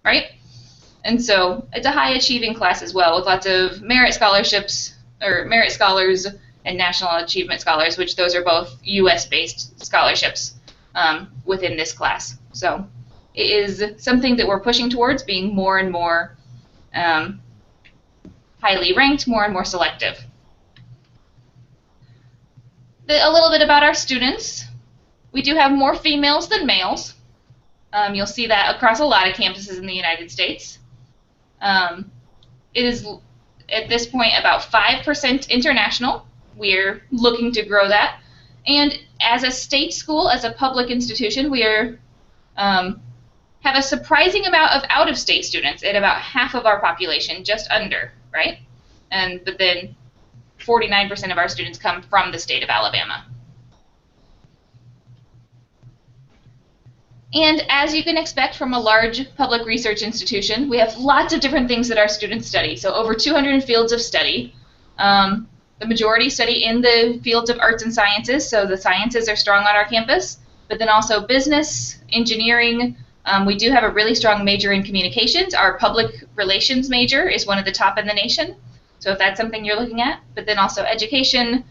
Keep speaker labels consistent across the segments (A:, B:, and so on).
A: right? And so it's a high achieving class as well, with lots of merit scholarships, or merit scholars and national achievement scholars, which those are both US-based scholarships within this class. So it is something that we're pushing towards, being more and more highly ranked, more and more selective. A little bit about our students. We do have more females than males. You'll see that across a lot of campuses in the United States. It is, at this point, about 5% international. We're looking to grow that. And as a state school, as a public institution, we are have a surprising amount of out-of-state students at about half of our population, just under, right? But then 49% of our students come from the state of Alabama. And as you can expect from a large public research institution, we have lots of different things that our students study. So over 200 fields of study. The majority study in the fields of arts and sciences, so the sciences are strong on our campus, but then also business, engineering. We do have a really strong major in communications. Our public relations major is one of the top in the nation, so if that's something you're looking at. But then also education,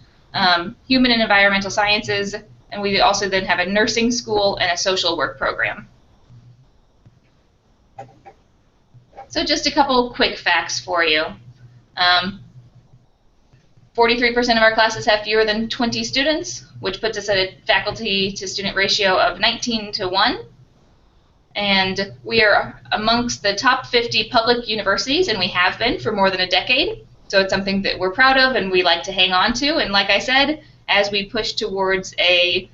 A: human and environmental sciences, and we also then have a nursing school and a social work program. So just a couple quick facts for you. 43% of our classes have fewer than 20 students, which puts us at a faculty to student ratio of 19:1. And we are amongst the top 50 public universities, and we have been for more than a decade. So it's something that we're proud of and we like to hang on to. And like I said, as we push towards a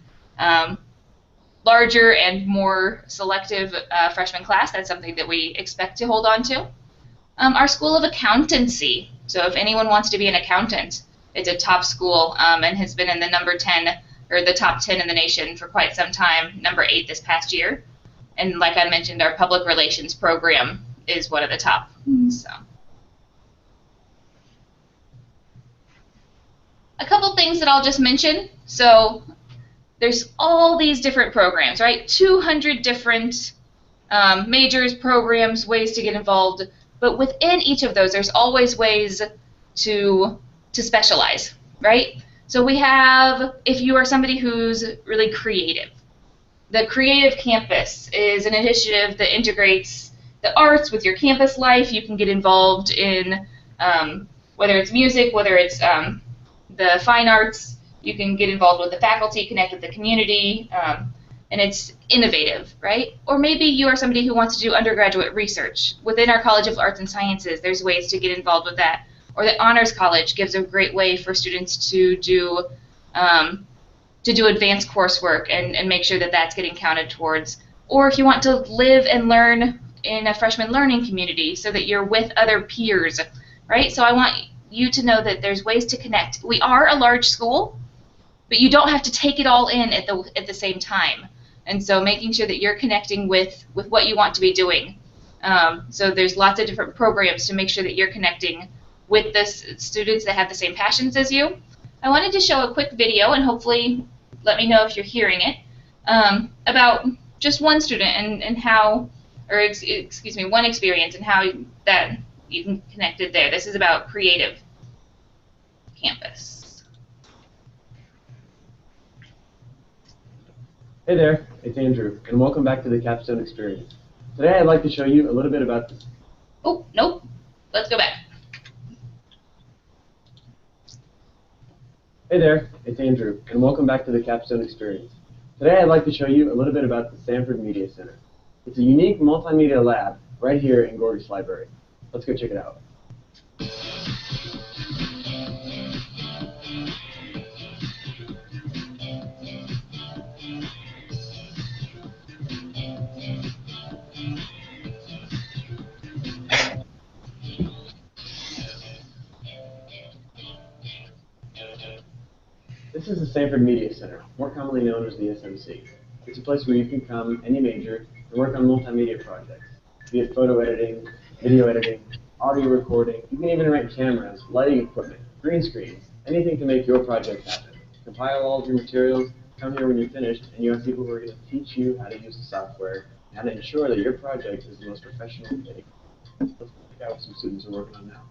A: larger and more selective freshman class, that's something that we expect to hold on to. Our School of Accountancy, so if anyone wants to be an accountant, it's a top school and has been in the number 10, or the top 10 in the nation for quite some time, number 8 this past year. And like I mentioned, our public relations program is one of the top. So, a couple things that I'll just mention. So there's all these different programs, right? 200 different majors, programs, ways to get involved. But within each of those, there's always ways to specialize, right? So we have, if you are somebody who's really creative, the Creative Campus is an initiative that integrates the arts with your campus life. You can get involved in whether it's music, whether it's the fine arts. You can get involved with the faculty, connect with the community, and it's innovative, right? Or maybe you are somebody who wants to do undergraduate research. Within our College of Arts and Sciences, there's ways to get involved with that. Or the Honors College gives a great way for students to do advanced coursework and make sure that that's getting counted towards. Or if you want to live and learn in a freshman learning community so that you're with other peers, right? So I want you to know that there's ways to connect. We are a large school, but you don't have to take it all in at the same time. And so making sure that you're connecting with what you want to be doing. So there's lots of different programs to make sure that you're connecting with the students that have the same passions as you. I wanted to show a quick video, and hopefully let me know if you're hearing it, about just one student and how, or excuse me, one experience and how that you can connect it there. This is about Creative Campus.
B: Hey there, it's Andrew, and welcome back to the Capstone Experience. Today I'd like to show you a little bit about this.
A: Oh, nope. Let's go back.
B: Hey there, it's Andrew, and welcome back to the Capstone Experience. Today I'd like to show you a little bit about the Sanford Media Center. It's a unique multimedia lab right here in Gorgas Library. Let's go check it out. This is the Sanford Media Center, more commonly known as the SMC. It's a place where you can come, any major, and work on multimedia projects, be it photo editing, video editing, audio recording. You can even rent cameras, lighting equipment, green screens, anything to make your project happen. Compile all of your materials, come here when you're finished, and you have people who are going to teach you how to use the software how to ensure that your project is the most professional fitting. Let's check out what some students are working on now.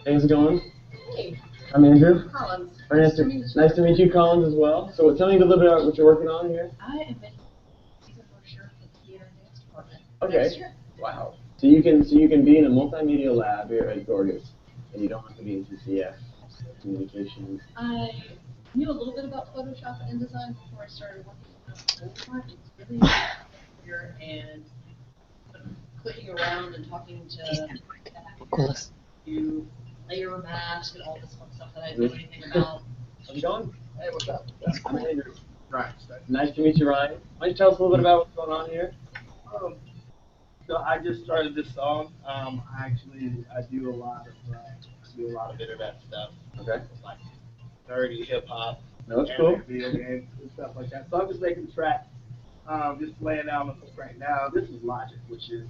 B: Things going?
C: Hey,
B: I'm Andrew.
C: Collins.
B: Very nice to meet you, Collins, as well. So tell me a little bit about what you're working on here.
C: I am making a brochure for the theater and dance department.
B: Okay. Wow. So you can be in a multimedia lab here at Gorgas, and you don't have to be in TCF, communications.
C: I knew a little bit about Photoshop and InDesign before I started working on it full time. It's really here and clicking around and talking to you layer mask and all this fun stuff that I didn't know anything about.
B: How's it going?
C: Hey, what's up?
B: I'm Andrew.
D: Right.
B: Nice to meet you, Ryan. Why don't you tell us a little bit about what's going on here?
D: So I just started this song. I do a lot of internet stuff.
B: Okay.
D: Like nerdy hip hop,
B: No, that's cool.
D: video games and stuff like that. So I'm just making the track. Just laying down the hook right now. This is Logic, which is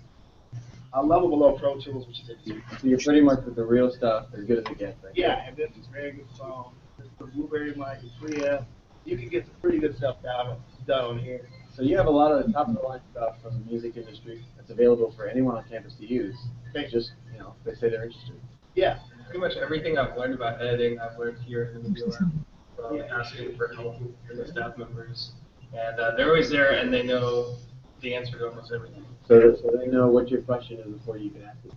D: a level below Pro Tools, which is it.
B: So you're pretty much with the real stuff, as good as it gets.
D: Yeah, and this is very good song. This is the Blueberry mic, it's preamp. You can get some pretty good stuff done on here.
B: So you have a lot of the top of the line stuff from the music industry that's available for anyone on campus to use. Just, if they say they're interested.
D: Yeah.
E: Pretty much everything I've learned about editing, I've learned here in the video lab from asking for help from the staff members. And they're always there and they know the answer to almost everything.
B: So they know what your question is before you can ask it.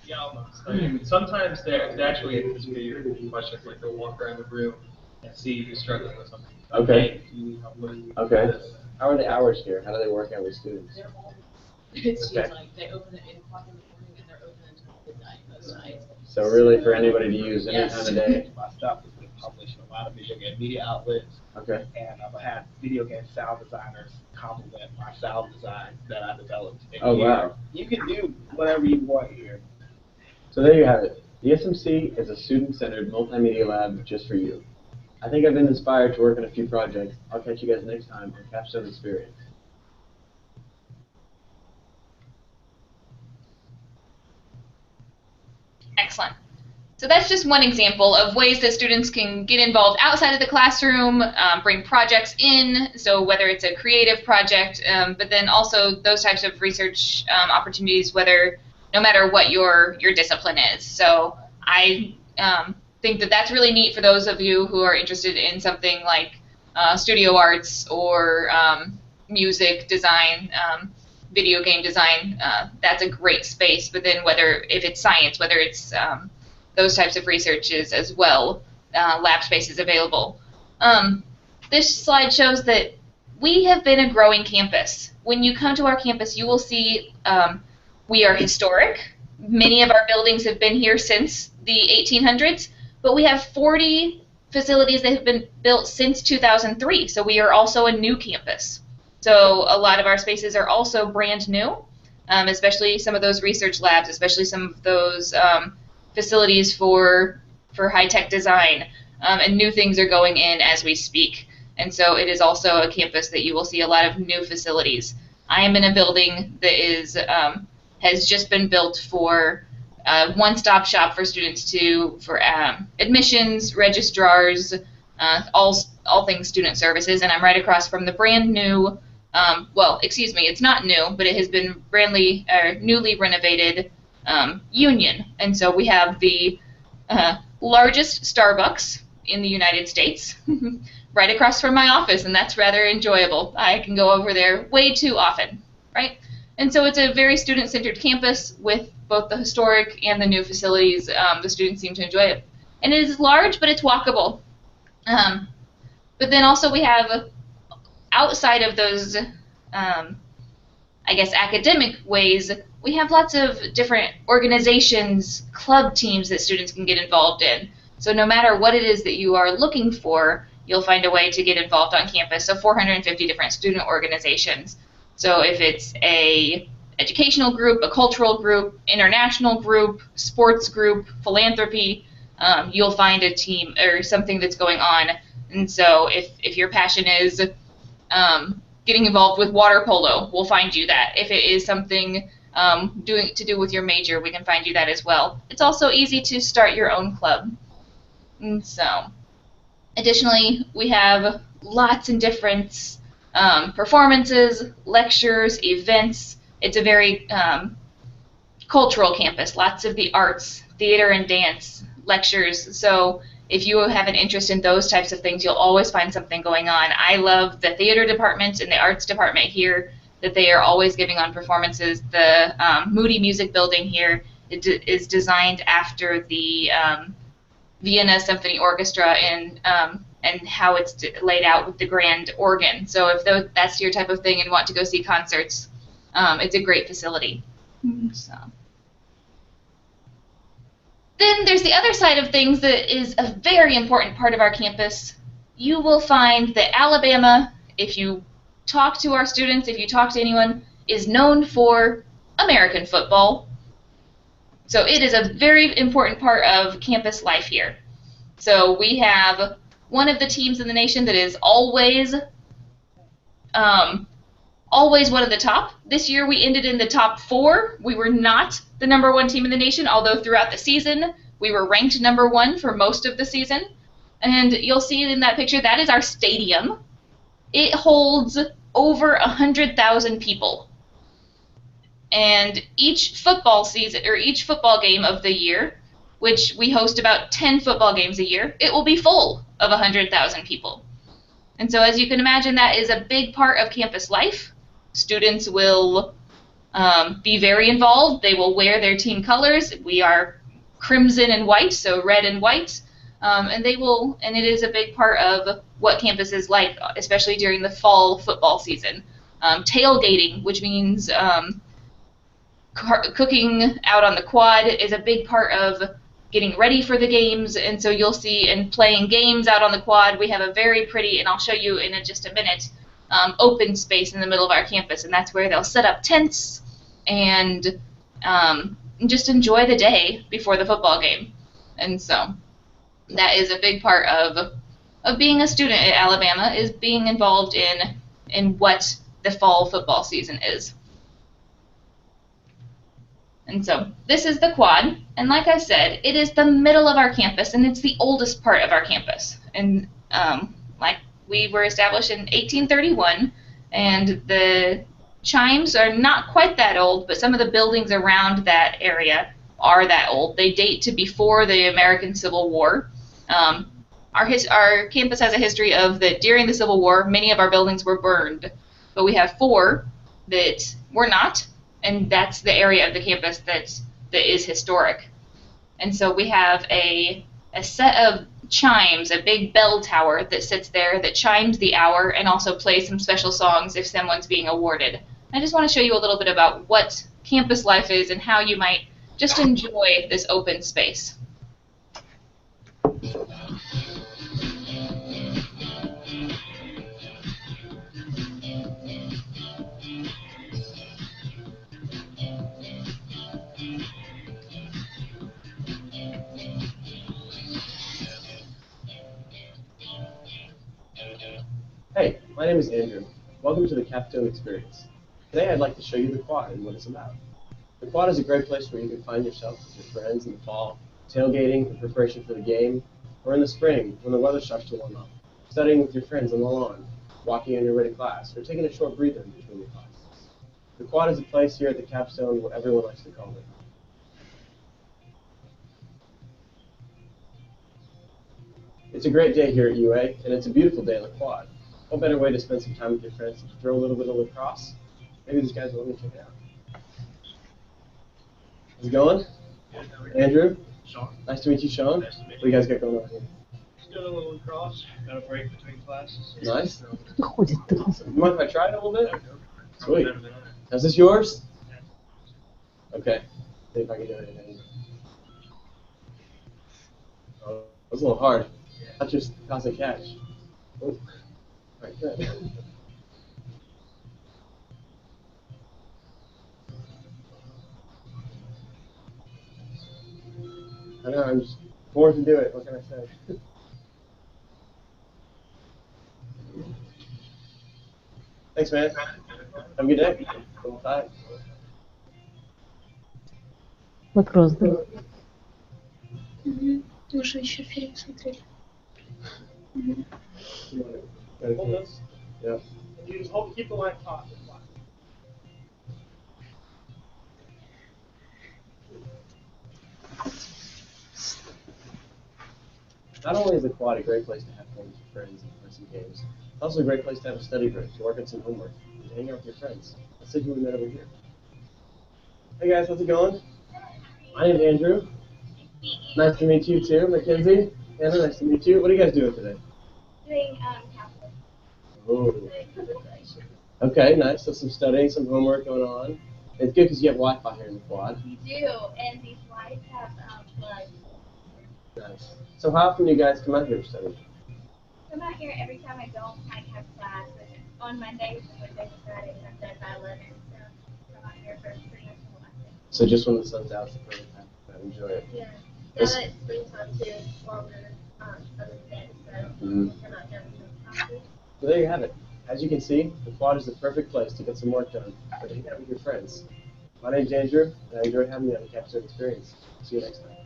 E: Yeah, almost. I mean, sometimes they actually anticipate your questions, like they'll walk around the room and see who's struggling with something.
B: Okay.
E: Hey, do you need help with
B: Okay.
E: this?
B: How are the hours here? How do they work out with students?
C: They're all, it's
B: Okay.
C: like they open at 8 o'clock in the morning and they're open until midnight most nights.
B: So really for anybody to use any
C: Yes.
B: time of day?
D: My stuff has been published in a lot of video game media outlets.
B: Okay.
D: And I've had video game sound designers compliment my sound design that I developed. And
B: Oh,
D: here,
B: wow.
D: You can do whatever you want here.
B: So there you have it. The SMC is a student-centered multimedia lab just for you. I think I've been inspired to work on a few projects. I'll catch you guys next time on Capstone Experience.
A: Excellent. So that's just one example of ways that students can get involved outside of the classroom, bring projects in, so whether it's a creative project, but then also those types of research opportunities, no matter what your discipline is. So I think that that's really neat for those of you who are interested in something like studio arts or music design, video game design. That's a great space. But then if it's science, whether it's those types of researches as well, lab space is available. This slide shows that we have been a growing campus. When you come to our campus, you will see we are historic. Many of our buildings have been here since the 1800s, but we have 40 facilities that have been built since 2003, so we are also a new campus. So a lot of our spaces are also brand new, especially some of those research labs, especially some of those facilities for high-tech design, and new things are going in as we speak. And so it is also a campus that you will see a lot of new facilities. I am in a building that has just been built for one-stop shop for students for admissions, registrars, all things student services, and I'm right across from the brand new, it's not new, but it has been newly renovated Union. And so we have the largest Starbucks in the United States right across from my office, and that's rather enjoyable. I can go over there way too often, right? And so it's a very student-centered campus with both the historic and the new facilities. The students seem to enjoy it. And it is large, but it's walkable. But then also we have, outside of those, academic ways, we have lots of different organizations, club teams that students can get involved in. So no matter what it is that you are looking for, you'll find a way to get involved on campus. So 450 different student organizations. So if it's a educational group, a cultural group, international group, sports group, philanthropy, you'll find a team or something that's going on. And so if your passion is getting involved with water polo, we'll find you that. If it is something to do with your major, we can find you that as well. It's also easy to start your own club. And so, additionally, we have lots and different performances, lectures, events. It's a very cultural campus, lots of the arts, theater and dance, lectures. So if you have an interest in those types of things, you'll always find something going on. I love the theater department and the arts department here, that they are always giving on performances. The Moody Music Building here is designed after the Vienna Symphony Orchestra and how it's laid out with the grand organ. So if that's your type of thing and want to go see concerts, it's a great facility. So. Then there's the other side of things that is a very important part of our campus. You will find that Alabama, if you talk to our students, if you talk to anyone, is known for American football. So it is a very important part of campus life here. So we have one of the teams in the nation that is always one of the top. This year we ended in the top 4. We were not the #1 team in the nation, although throughout the season we were ranked #1 for most of the season. And you'll see in that picture, that is our stadium. It holds over 100,000 people. And each football season, or each football game of the year, which we host about 10 football games a year, it will be full of 100,000 people. And so as you can imagine, that is a big part of campus life. Students will be very involved. They will wear their team colors. We are crimson and white, so red and white. And it is a big part of what campus is like, especially during the fall football season. Tailgating, which means cooking out on the quad, is a big part of getting ready for the games. And so you'll see in playing games out on the quad, we have a very pretty, and I'll show you in just a minute, open space in the middle of our campus. And that's where they'll set up tents and just enjoy the day before the football game. And so that is a big part of being a student at Alabama, is being involved in what the fall football season is. And so this is the quad, and like I said, it is the middle of our campus, and it's the oldest part of our campus. And like we were established in 1831, and the chimes are not quite that old, but some of the buildings around that area are that old. They date to before the American Civil War. Our campus has a history of that during the Civil War, many of our buildings were burned, but we have 4 that were not. And that's the area of the campus that is historic. And so we have a set of chimes, a big bell tower that sits there that chimes the hour and also plays some special songs if someone's being awarded. I just want to show you a little bit about what campus life is and how you might just enjoy this open space.
B: Hey, my name is Andrew. Welcome to the Capstone Experience. Today I'd like to show you the quad and what it's about. The quad is a great place where you can find yourself with your friends in the fall, tailgating in preparation for the game, or in the spring when the weather starts to warm up, studying with your friends on the lawn, walking on your way to class, or taking a short breather in between your classes. The quad is a place here at the Capstone what everyone likes to call it. It's a great day here at UA, and it's a beautiful day on the quad. What better way to spend some time with your friends than to throw a little bit of lacrosse? Maybe these guys will let me check it out. How's it going? Andrew?
D: Sean.
B: Nice to meet you, Sean.
D: Nice to meet you.
B: What do you guys got going on here?
D: Just doing a little lacrosse. Got a break between classes.
B: Nice. You mind if I try it a little bit? Sweet.
E: Better than I.
B: Is this yours? Okay. See if I can do it. Oh, that was a little hard. That's just toss and catch. Ooh. All right, good. I know, I'm just born to do it. What can I say? Thanks, man. Have a good day. Bye.
F: Вопрос, да?
G: Уже еще фильм смотрели.
D: Hold this.
B: Yeah.
D: And you just hold, keep the line taut.
B: Not only is the quad a great place to have fun with your friends and play some games, it's also a great place to have a study break, to work on some homework, and to hang out with your friends. Let's see who we met over here. Hey guys, how's it going? My name's Andrew. Nice to meet you too, Mackenzie. Anna, nice to meet you. What are you guys doing today?
G: Doing calculus.
B: Oh. Okay, nice. So some studying, some homework going on. It's good because you have Wi-Fi here in the quad.
G: We do, and these slides have plugs.
B: Nice. So how often do you guys come out here to study?
G: I'm out here every time I don't have class. On Mondays, Wednesdays, and Fridays, I'm done by 11, so I'm out here for pretty much the whole day.
B: So just when the sun's out, it's the perfect time to enjoy it.
G: Yeah. Now that it's springtime too, it's longer other days, so come out here and do.
B: So there you have it. As you can see, the quad is the perfect place to get some work done or to hang out with your friends. My name's Andrew, and I enjoyed having you on the Capstone Experience. See you next time.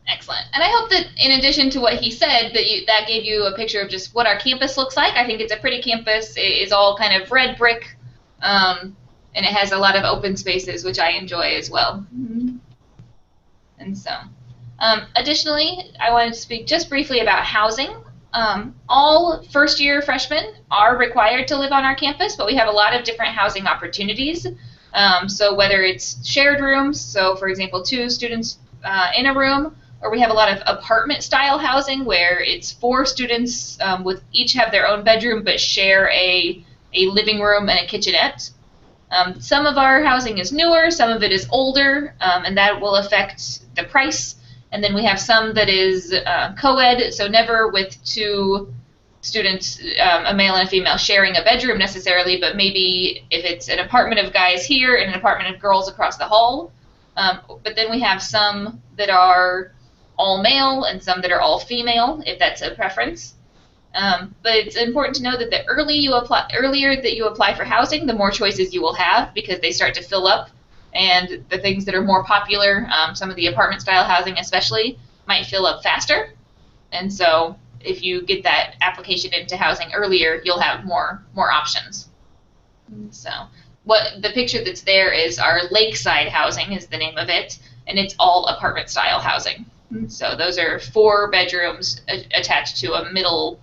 A: Excellent. And I hope that in addition to what he said, that gave you a picture of just what our campus looks like. I think it's a pretty campus. It is all kind of red brick, and it has a lot of open spaces, which I enjoy as well. And so, additionally, I wanted to speak just briefly about housing. All first-year freshmen are required to live on our campus, but we have a lot of different housing opportunities. So whether it's shared rooms, so for example, 2 students in a room, or we have a lot of apartment-style housing where it's 4 students with each have their own bedroom but share a living room and a kitchenette. Some of our housing is newer, some of it is older, and that will affect the price. And then we have some that is co-ed, so never with 2 students, a male and a female, sharing a bedroom necessarily, but maybe if it's an apartment of guys here and an apartment of girls across the hall. But then we have some that are all male and some that are all female, if that's a preference. But it's important to know that the earlier that you apply for housing, the more choices you will have because they start to fill up. And the things that are more popular, some of the apartment-style housing especially, might fill up faster. And so if you get that application into housing earlier, you'll have more options. So the picture that's there is our lakeside housing is the name of it, and it's all apartment-style housing. So those are 4 bedrooms attached to a middle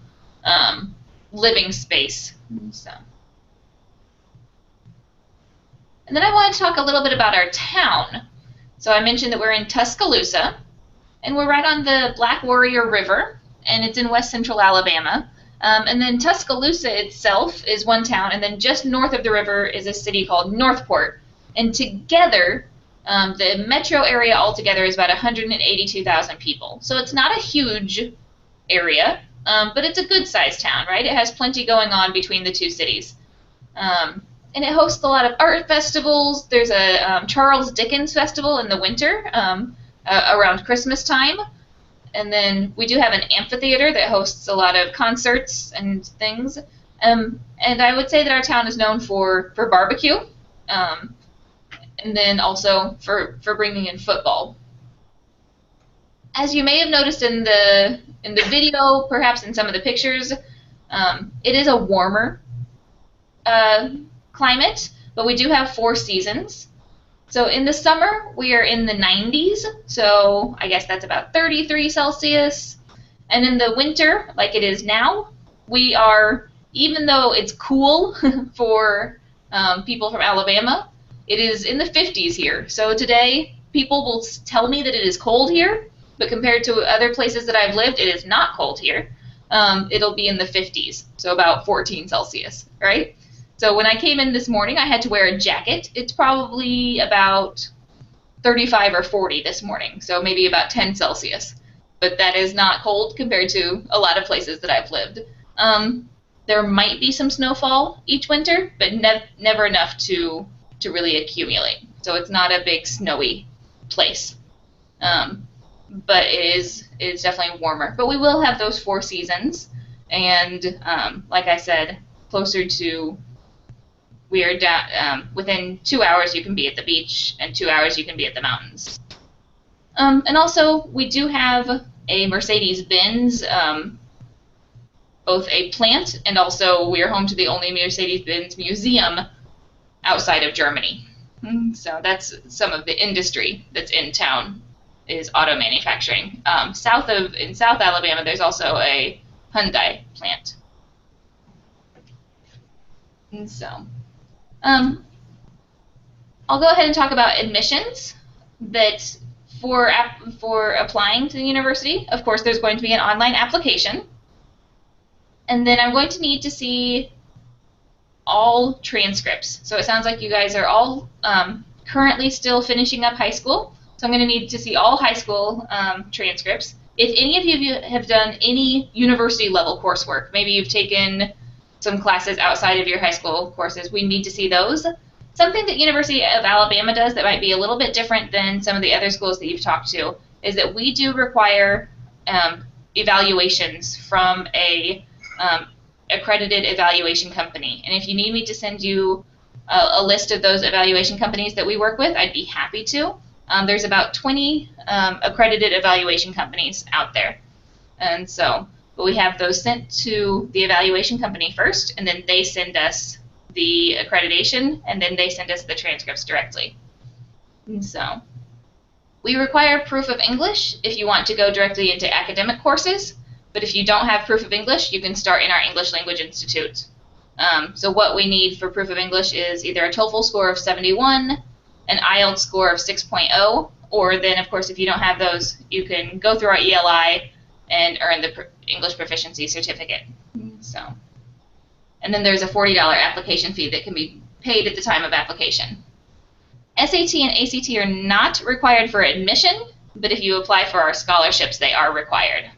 A: living space. So. And then I want to talk a little bit about our town. So I mentioned that we're in Tuscaloosa, and we're right on the Black Warrior River, and it's in west central Alabama. And then Tuscaloosa itself is one town, and then just north of the river is a city called Northport. And together, the metro area altogether is about 182,000 people. So it's not a huge area, but it's a good-sized town, right? It has plenty going on between the 2 cities. And it hosts a lot of art festivals. There's a Charles Dickens festival in the winter around Christmas time. And then we do have an amphitheater that hosts a lot of concerts and things. And I would say that our town is known for barbecue, and then also for bringing in football. As you may have noticed in the video, perhaps in some of the pictures, it is a warmer climate, but we do have 4 seasons. So in the summer, we are in the 90s, so I guess that's about 33 Celsius. And in the winter, like it is now, we are, even though it's cool for people from Alabama, it is in the 50s here. So today, people will tell me that it is cold here, but compared to other places that I've lived, it is not cold here. It'll be in the 50s, so about 14 Celsius, right? So when I came in this morning, I had to wear a jacket. It's probably about 35 or 40 this morning, so maybe about 10 Celsius. But that is not cold compared to a lot of places that I've lived. There might be some snowfall each winter, but never enough to really accumulate. So it's not a big snowy place. But it is definitely warmer. But we will have those 4 seasons, and like I said, closer to, we are down, within 2 hours you can be at the beach, and 2 hours you can be at the mountains. And also, we do have a Mercedes-Benz, both a plant and also we are home to the only Mercedes-Benz museum outside of Germany. So that's some of the industry that's in town is auto manufacturing. In South Alabama, there's also a Hyundai plant. And so, I'll go ahead and talk about admissions. That for applying to the university, of course, there's going to be an online application, and then I'm going to need to see all transcripts. So it sounds like you guys are all currently still finishing up high school. So I'm going to need to see all high school transcripts. If any of you have done any university level coursework, maybe you've taken some classes outside of your high school courses, we need to see those. Something that University of Alabama does that might be a little bit different than some of the other schools that you've talked to is that we do require evaluations from a accredited evaluation company. And if you need me to send you a list of those evaluation companies that we work with, I'd be happy to. There's about 20 accredited evaluation companies out there. And so but we have those sent to the evaluation company first, and then they send us the accreditation, and then they send us the transcripts directly. And so we require proof of English if you want to go directly into academic courses, but if you don't have proof of English, you can start in our English Language Institute. So what we need for proof of English is either a TOEFL score of 71, an IELTS score of 6.0, or then, of course, if you don't have those, you can go through our ELI and earn the English Proficiency Certificate. So, and then there's a $40 application fee that can be paid at the time of application. SAT and ACT are not required for admission, but if you apply for our scholarships, they are required.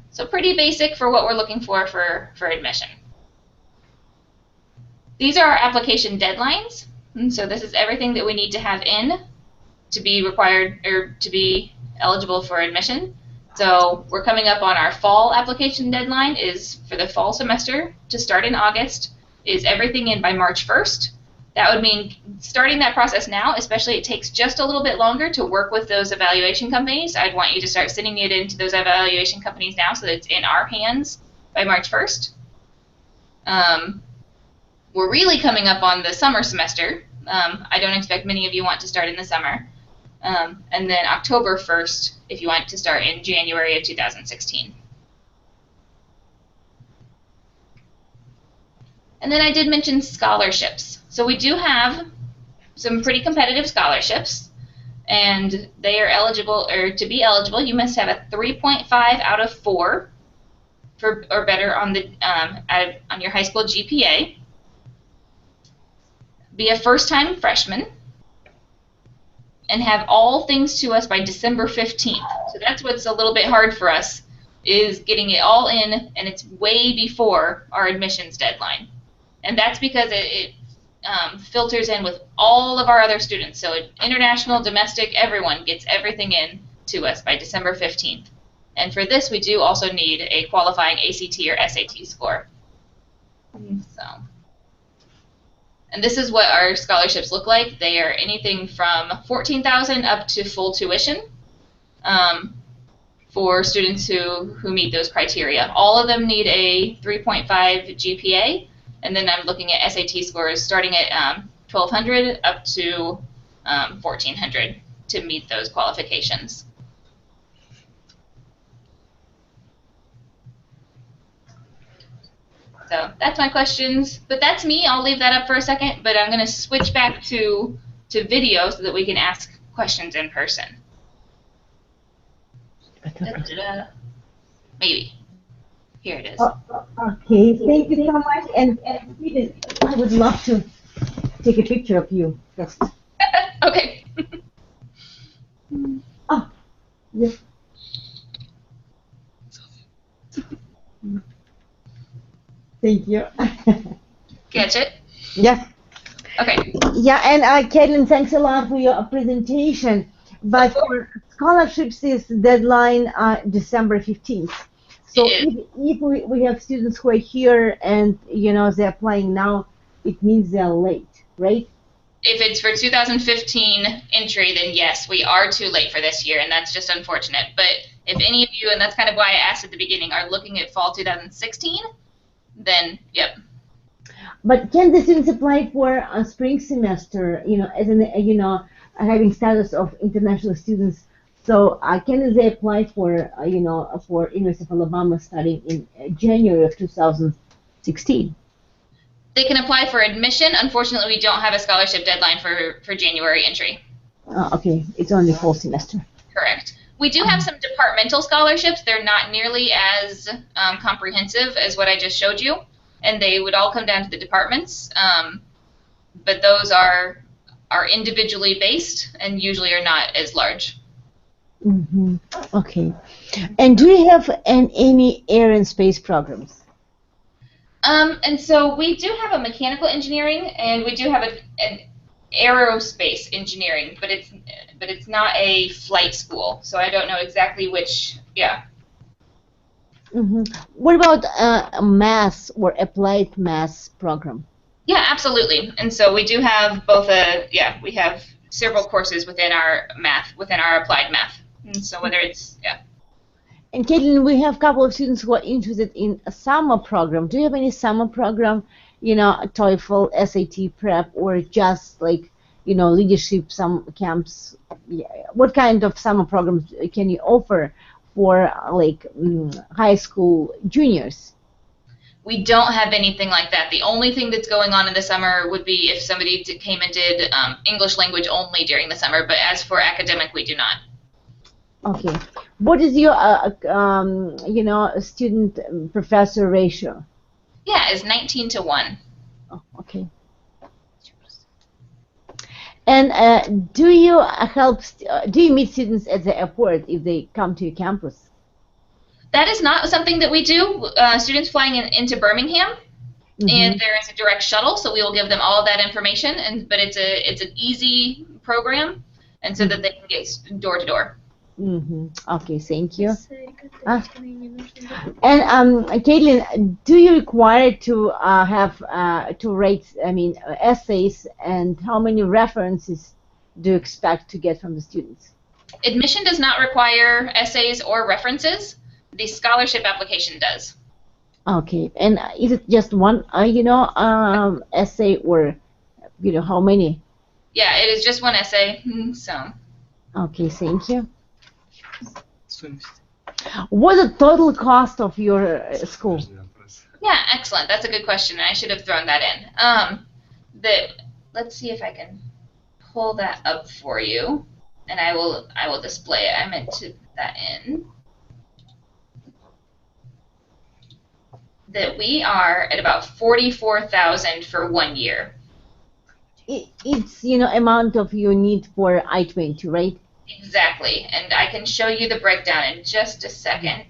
A: So pretty basic for what we're looking for admission. These are our application deadlines. And so this is everything that we need to have in to be required or to be eligible for admission. So we're coming up on our fall application deadline is for the fall semester to start in August. Is everything in by March 1st? That would mean starting that process now, especially it takes just a little bit longer to work with those evaluation companies. I'd want you to start sending it into those evaluation companies now so that it's in our hands by March 1st. We're really coming up on the summer semester. I don't expect many of you want to start in the summer. And then October 1st if you want to start in January of 2016. And then I did mention scholarships. So we do have some pretty competitive scholarships, and they are eligible, or to be eligible, you must have a 3.5 out of 4 or better on the on your high school GPA. Be a first-time freshman, and have all things to us by December 15th. So that's what's a little bit hard for us, is getting it all in, and it's way before our admissions deadline. And that's because it filters in with all of our other students. So international, domestic, everyone gets everything in to us by December 15th. And for this, we do also need a qualifying ACT or SAT score. And this is what our scholarships look like. They are anything from $14,000 up to full tuition for students who meet those criteria. All of them need a 3.5 GPA. And then I'm looking at SAT scores starting at 1,200 up to 1,400 to meet those qualifications. So that's my questions. But that's me. I'll leave that up for a second. But I'm going to switch back to video so that we can ask questions in person. Da-da-da. Maybe. Here it is.
F: Okay, thank you so much. And Stephen, I would love to take a picture of you first.
A: Okay.
F: Oh, yes. Thank you.
A: Catch it?
F: Yeah.
A: Okay.
F: Yeah, and Caitlin, thanks a lot for your presentation. But for scholarships, this deadline December 15th. So if we have students who are here and they're applying now, it means they're late, right?
A: if it's for 2015 entry, then yes, we are too late for this year, and that's just unfortunate. But if any of you, and that's kind of why I asked at the beginning, are looking at fall 2016, then yep.
F: But can the students apply for a spring semester, as an, having status of international students? So can they apply for, for University of Alabama starting in January of 2016?
A: They can apply for admission. Unfortunately, we don't have a scholarship deadline for January entry.
F: Okay, it's only fall semester.
A: Correct. We do have some departmental scholarships. They're not nearly as comprehensive as what I just showed you, and they would all come down to the departments. But those are individually based and usually are not as large.
F: Mm-hmm. Okay. And do you have any air and space programs?
A: And so we do have a mechanical engineering, and we do have an aerospace engineering, but it's not a flight school, so I don't know exactly which. Yeah.
F: Mm-hmm. What about a math or applied math program?
A: Yeah, absolutely. And so we do have both we have several courses within our applied math. And so whether it's
F: And Caitlin, we have a couple of students who are interested in a summer program. Do you have any summer program, TOEFL, SAT prep, or just like, leadership, some camps? Yeah. What kind of summer programs can you offer for like high school juniors?
A: We don't have anything like that. The only thing that's going on in the summer would be if somebody came and did English language only during the summer. But as for academic, we do not.
F: Okay. What is your, student-professor ratio?
A: Yeah, it's 19 to 1.
F: Oh, okay. And do you meet students at the airport if they come to your campus?
A: That is not something that we do. Students flying into Birmingham, and there is a direct shuttle, so we will give them all of that information. But it's an easy program, and so that they can get door to door.
F: Okay, thank you. And Caitlin, do you require to have to write, essays, and how many references do you expect to get from the students?
A: Admission does not require essays or references. The scholarship application does.
F: Okay, and is it just one, essay, or how many?
A: Yeah, it is just one essay. So.
F: Okay, thank you. What's the total cost of your school?
A: Yeah, excellent. That's a good question, and I should have thrown that in. Let's see if I can pull that up for you, and I will display it. I meant to put that in. That we are at about 44,000 for 1 year.
F: It's amount of you need for I-20, right?
A: Exactly, and I can show you the breakdown in just a second.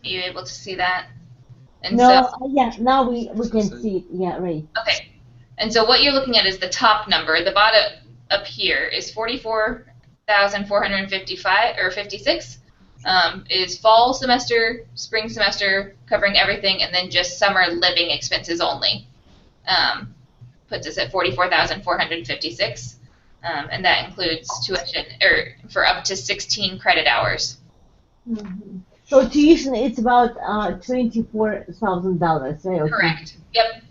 A: Are you able to see that? And
F: no, yeah, now we can see it. Yeah, right.
A: Okay. And so what you're looking at is the top number. The bottom up here is 44,455 or 56. Is fall semester, spring semester, covering everything, and then just summer living expenses only. Puts us at 44,456, and that includes tuition for up to 16 credit hours.
F: So tuition, it's about $24,000, right?
A: Correct. Yep.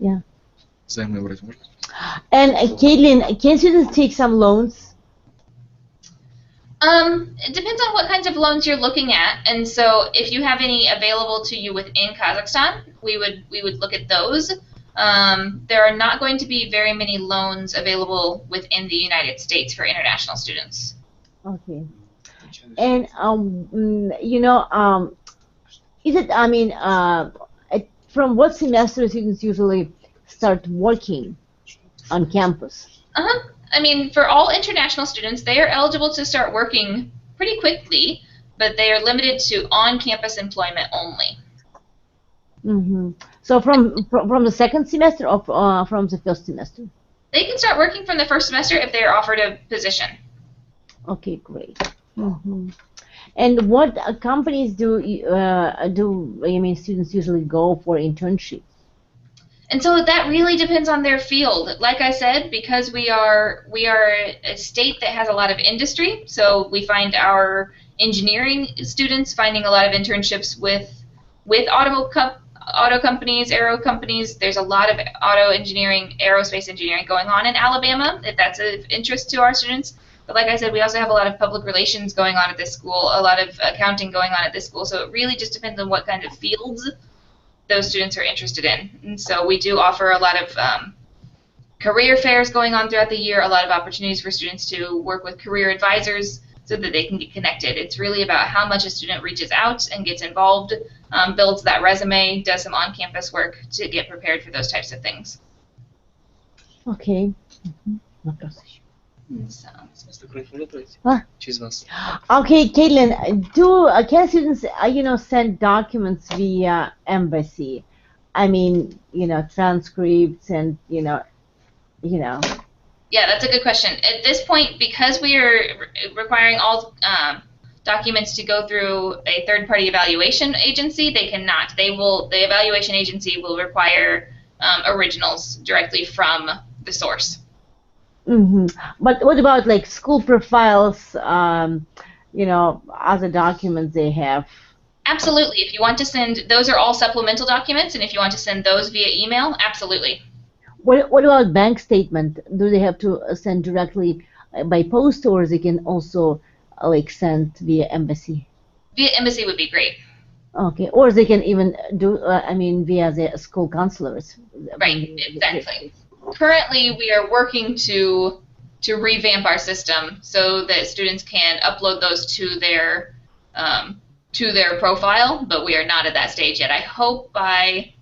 F: Yeah. And Caitlin, can students take some loans?
A: It depends on what kinds of loans you're looking at, and so if you have any available to you within Kazakhstan, we would look at those. There are not going to be very many loans available within the United States for international students.
F: Okay. And is it? From what semester students usually start working on campus?
A: For all international students, they are eligible to start working pretty quickly, but they are limited to on-campus employment only.
F: Mm-hmm. So from the second semester or from the first semester?
A: They can start working from the first semester if they are offered a position.
F: Okay, great. Mm-hmm. And what companies I mean students usually go for internships?
A: And so that really depends on their field. Like I said, because we are a state that has a lot of industry, so we find our engineering students finding a lot of internships with auto companies, aero companies. There's a lot of auto engineering, aerospace engineering going on in Alabama, if that's of interest to our students. But like I said, we also have a lot of public relations going on at this school, a lot of accounting going on at this school. So it really just depends on what kind of fields those students are interested in. And so we do offer a lot of career fairs going on throughout the year, a lot of opportunities for students to work with career advisors so that they can get connected. It's really about how much a student reaches out and gets involved, builds that resume, does some on-campus work to get prepared for those types of things.
F: Okay. Вопросы
A: So,
F: Okay, Caitlin, can students send documents via embassy? I mean, transcripts and
A: yeah, that's a good question. At this point, because we are requiring all documents to go through a third-party evaluation agency, they cannot. The evaluation agency will require originals directly from the source.
F: Mm-hmm. But what about like school profiles? Other documents they have.
A: Absolutely. If you want to send, those are all supplemental documents, and if you want to send those via email, absolutely.
F: What about bank statement? Do they have to send directly by post, or they can also like send via embassy?
A: Via embassy would be great.
F: Okay, or they can even do, via the school counselors.
A: Right, exactly. Currently, we are working to revamp our system so that students can upload those to their profile, but we are not at that stage yet. I hope by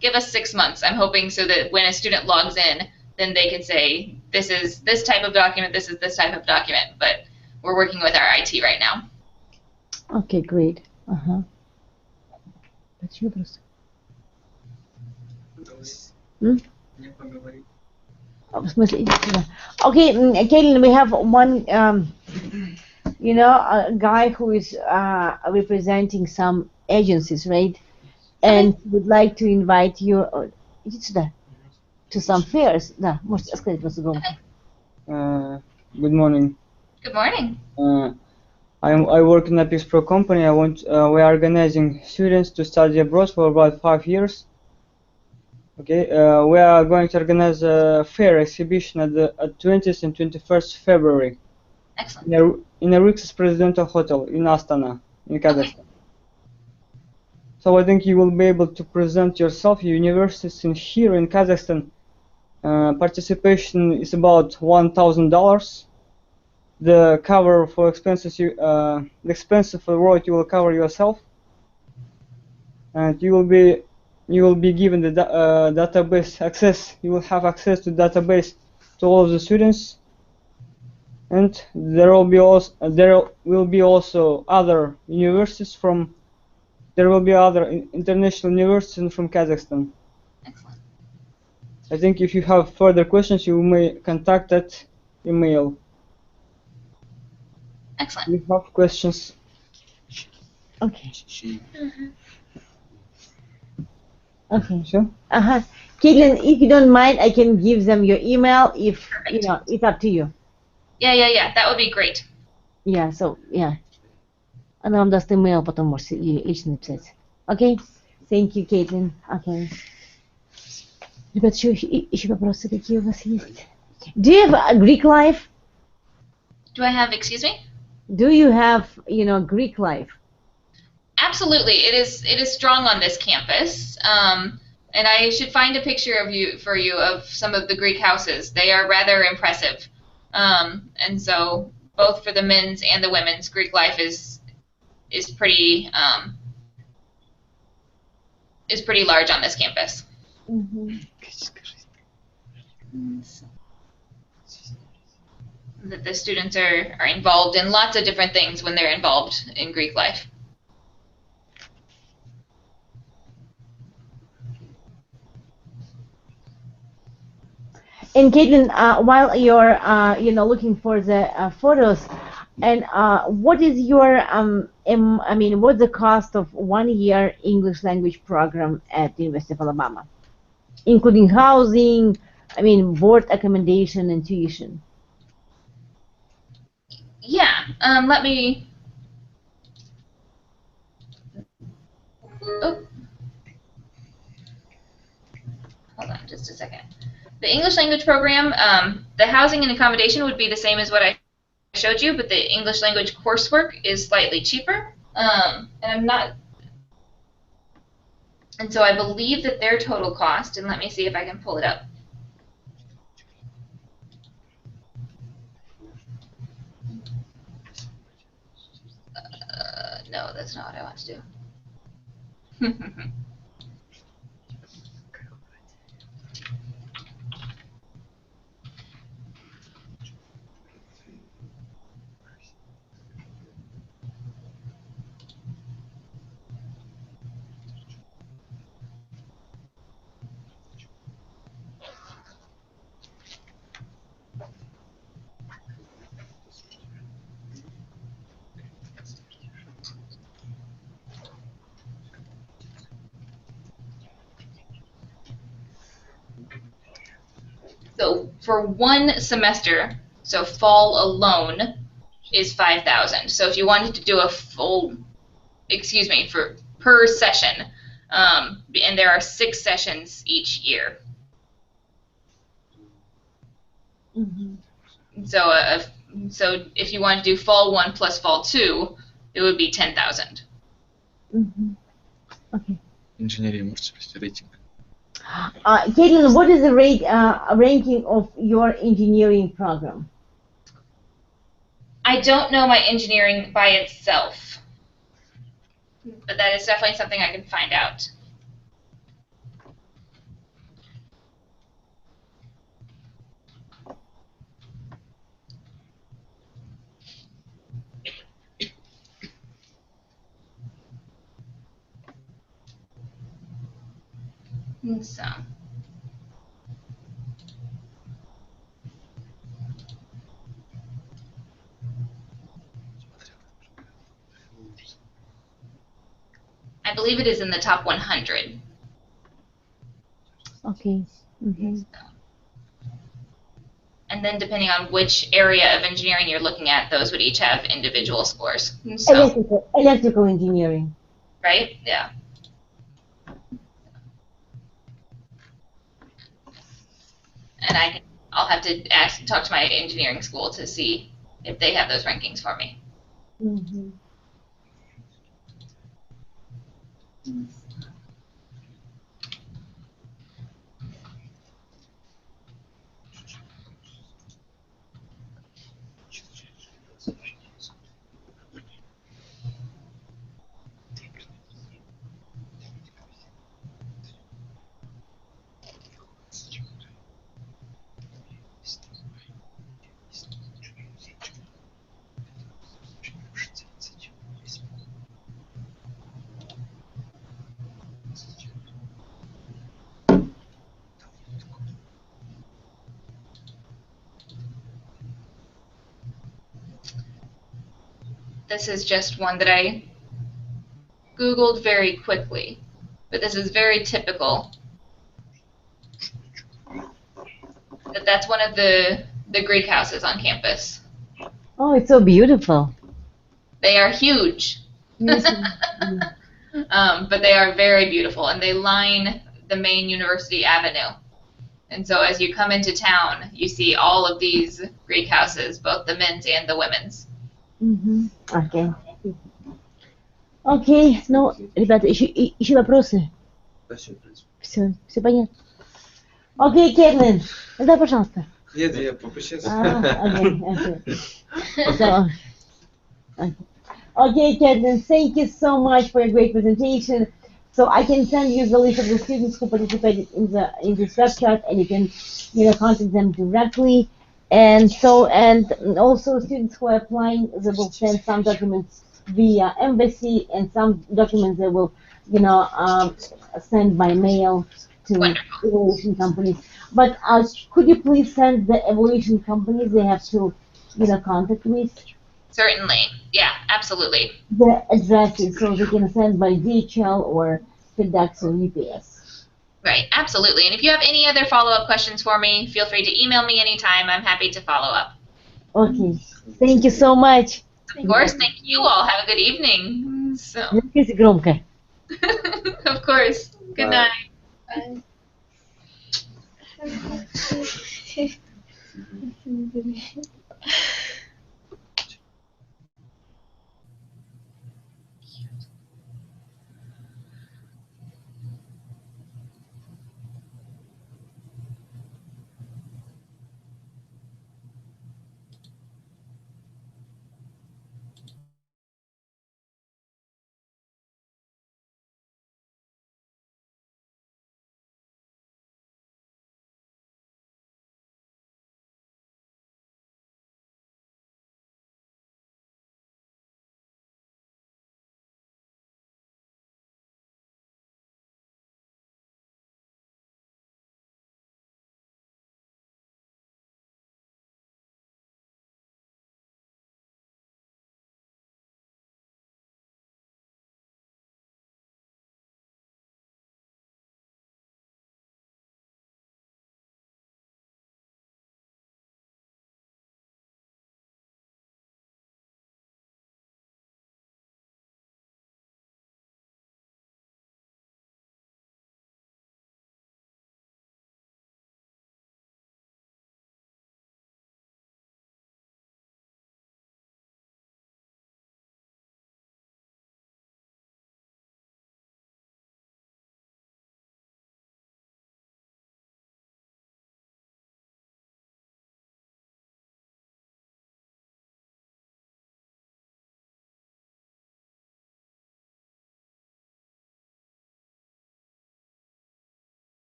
A: give us 6 months. I'm hoping so that when a student logs in, then they can say this is this type of document, this is this type of document. But we're working with our IT right now.
F: Okay, great. Почему просто? В смысле, иди сюда. Okay, Caitlin, we have one, a guy who is representing some agencies, right? And would like to invite you, иди сюда, to some fairs. Да, можете сказать просто громко.
H: Good morning.
A: Good morning.
H: I work in a Peace Pro company. We are organizing students to study abroad for about 5 years. Okay, we are going to organize a fair exhibition at 20th and 21st February.
A: Excellent.
H: In a Rix's Presidential Hotel in Astana, in Kazakhstan. So I think you will be able to present yourself, your universities here in Kazakhstan. Participation is about $1,000. The cover for expenses, the expense for the work you will cover yourself, and you will be given the database access. You will have access to database to all of the students, and there will be also other universities from. There will be other international universities from Kazakhstan.
A: Excellent.
H: I think if you have further questions, you may contact that email.
A: Excellent.
H: You have questions?
F: Okay. Okay.
H: Sure.
F: Caitlin, if you don't mind, I can give them your email. If
A: Perfect.
F: It's up to you.
A: Yeah. That would be great.
F: Yeah. So yeah. Она вам даст email, потом можете лично написать. Okay. Thank you, Caitlin. Okay. Ребят, еще вопросы какие у вас есть? Do you have a Greek life?
A: Do I have, excuse me?
F: Do you have, Greek life?
A: Absolutely. It is strong on this campus. And I should find a picture for you of some of the Greek houses. They are rather impressive. And so both for the men's and the women's, Greek life is pretty large on this campus.
F: Mm-hmm.
A: That the students are involved in lots of different things when they're involved in Greek life.
F: And Caitlin, while you're looking for the photos, and what is your I mean, what's the cost of 1 year English language program at the University of Alabama, including housing, I mean, board accommodation and tuition?
A: Yeah. Let me. Oh, hold on just a second. The English language program, the housing and accommodation would be the same as what I showed you, but the English language coursework is slightly cheaper. And so I believe that their total cost, and let me see if I can pull it up. No, that's not what I want to do. So for one semester, so fall alone is 5,000. So if you wanted to do a full, excuse me, for per session, and there are 6 sessions each year.
F: Mm-hmm.
A: So if you want to do fall 1 plus fall 2, it would be 10,000.
F: Mm-hmm. Okay.
I: Инженерия можете привести рейтинг?
F: Caitlin, what is the ranking of your engineering program?
A: I don't know my engineering by itself, but that is definitely something I can find out. So. I believe it is in the top 100.
F: Okay. Mm-hmm.
A: And then depending on which area of engineering you're looking at, those would each have individual scores. So,
F: electrical engineering.
A: Right? Yeah. And I'll have to talk to my engineering school to see if they have those rankings for me.
F: Mm-hmm.
A: This is just one that I Googled very quickly, but this is very typical. That's one of the Greek houses on campus.
F: Oh, it's so beautiful.
A: They are huge. But they are very beautiful, and they line the main University Avenue. And so as you come into town, you see all of these Greek houses, both the men's and the women's.
F: Mm-hmm. Okay. Окей, ну, ребята, еще вопросы? Все понятно. Окей, Кэтлин, да, пожалуйста.
I: Нет, я попущу.
F: Okay, Caitlin, thank you so much for a great presentation. So I can send you the list of the students who participated in this webchat, and you can contact them directly. And also students who are applying, they will send some documents via embassy, and some documents they will send by mail to
A: Wonderful.
F: evaluation companies. But could you please send the evaluation companies they have to, contact with
A: Certainly. Yeah, absolutely.
F: the addresses so they can send by DHL or FedEx or UPS?
A: Right, absolutely. And if you have any other follow-up questions for me, feel free to email me anytime. I'm happy to follow up.
F: Okay. Thank you so much.
A: Of course, thank you all. Have a good evening. So,
F: Если громко.
A: of course. Good
I: Bye.
A: night.
G: Bye.